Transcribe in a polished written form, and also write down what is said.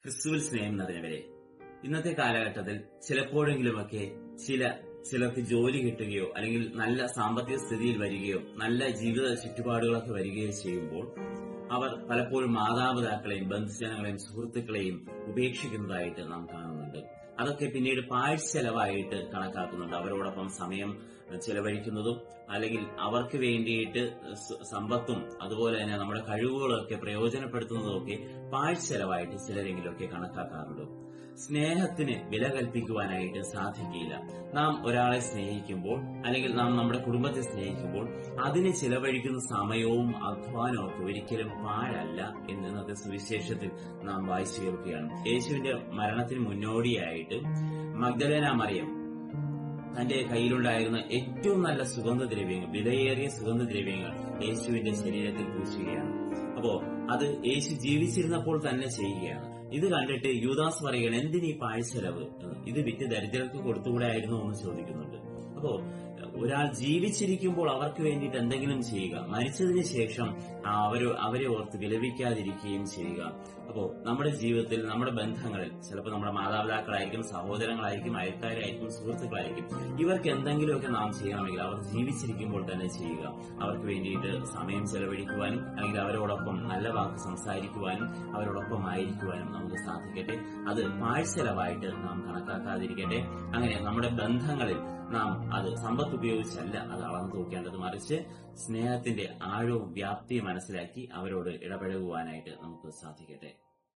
ക്രിസ്തുവിൽ സ്നേഹം നിറഞ്ഞവരെ, ഇന്നത്തെ കാലഘട്ടത്തിൽ ചിലപ്പോഴെങ്കിലുമൊക്കെ ചിലർക്ക് ജോലി കിട്ടുകയോ അല്ലെങ്കിൽ നല്ല സാമ്പത്തിക സ്ഥിതിയിൽ വരികയോ നല്ല ജീവിത ചുറ്റുപാടുകളൊക്കെ വരികയോ ചെയ്യുമ്പോൾ അവർ പലപ്പോഴും മാതാപിതാക്കളെയും ബന്ധുജനങ്ങളെയും സുഹൃത്തുക്കളെയും ഉപേക്ഷിക്കുന്നതായിട്ട് നാം കാണുന്നുണ്ട്. അതൊക്കെ പിന്നീട് പാഴ്ചെലവായിട്ട് കണക്കാക്കുന്നുണ്ട്. അവരോടൊപ്പം സമയം ചെലവഴിക്കുന്നതും അല്ലെങ്കിൽ അവർക്ക് വേണ്ടിയിട്ട് സമ്പത്തും അതുപോലെ തന്നെ നമ്മുടെ കഴിവുകളൊക്കെ പ്രയോജനപ്പെടുത്തുന്നതും ഒക്കെ പാഴ്ചെലവായിട്ട് ചിലരെങ്കിലുമൊക്കെ കണക്കാക്കാറുണ്ട്. സ്നേഹത്തിന് വില കൽപ്പിക്കുവാനായിട്ട് സാധിക്കില്ല. നാം ഒരാളെ സ്നേഹിക്കുമ്പോൾ അല്ലെങ്കിൽ നാം നമ്മുടെ കുടുംബത്തെ സ്നേഹിക്കുമ്പോൾ അതിന് ചിലവഴിക്കുന്ന സമയവും അധ്വാനവും ഒക്കെ ഒരിക്കലും പാഴല്ല എന്ന് ഇന്നത്തെ സുവിശേഷത്തിൽ നാം വായിച്ചു കേൾക്കുകയാണ്. യേശുവിന്റെ മരണത്തിന് മുന്നോടിയായിട്ട് മഗ്ദലേന മറിയം തന്റെ കയ്യിലുണ്ടായിരുന്ന ഏറ്റവും നല്ല സുഗന്ധദ്രവ്യങ്ങൾ, വിലയേറിയ സുഗന്ധദ്രവ്യങ്ങൾ യേശുവിന്റെ ശരീരത്തിൽ പൂശുകയാണ്. അപ്പോ അത് യേശു ജീവിച്ചിരുന്നപ്പോൾ തന്നെ ചെയ്യുകയാണ്. ഇത് കണ്ടിട്ട് യൂദാസ് പറയുകയാണ്, എന്തിനീ പാഴ്ചെലവ്, ഇത് വിറ്റ് ദരിദ്രർക്ക് കൊടുത്തുകൂടായിരുന്നോ എന്ന് ചോദിക്കുന്നുണ്ട്. അപ്പോ ഒരാൾ ജീവിച്ചിരിക്കുമ്പോൾ അവർക്ക് വേണ്ടിയിട്ട് എന്തെങ്കിലും ചെയ്യുക, മരിച്ചതിന് ശേഷം അവരെ ഓർത്ത് വിലപിക്കാതിരിക്കുകയും ചെയ്യുക. അപ്പോ നമ്മുടെ ജീവിതത്തിൽ, നമ്മുടെ ബന്ധങ്ങളിൽ, ചിലപ്പോൾ നമ്മുടെ മാതാപിതാക്കളായിരിക്കും, സഹോദരങ്ങളായിരിക്കും, അയൽക്കാരായിരിക്കും, സുഹൃത്തുക്കളായിരിക്കും, ഇവർക്ക് എന്തെങ്കിലുമൊക്കെ നാം ചെയ്യണമെങ്കിൽ അവർ ജീവിച്ചിരിക്കുമ്പോൾ തന്നെ ചെയ്യുക. അവർക്ക് വേണ്ടിയിട്ട് സമയം ചെലവഴിക്കുവാനും അല്ലെങ്കിൽ അവരോടൊപ്പം നല്ല വാക്ക് സംസാരിക്കുവാനും അവരോടൊപ്പം ആയിരിക്കുവാനും നമുക്ക് സാധിക്കട്ടെ. അത് പാഴ്ചെലവായിട്ട് നാം കണക്കാക്കാതിരിക്കട്ടെ. അങ്ങനെ നമ്മുടെ ബന്ധങ്ങളിൽ നാം അത് സമ്പത്ത് ഉപയോഗിച്ചല്ല അത് അളന്നു തൂക്കേണ്ടത്, മറിച്ച് സ്നേഹത്തിന്റെ ആഴവും വ്യാപ്തിയും മനസ്സിലാക്കി അവരോട് ഇടപഴകുവാനായിട്ട് നമുക്ക് സാധിക്കട്ടെ.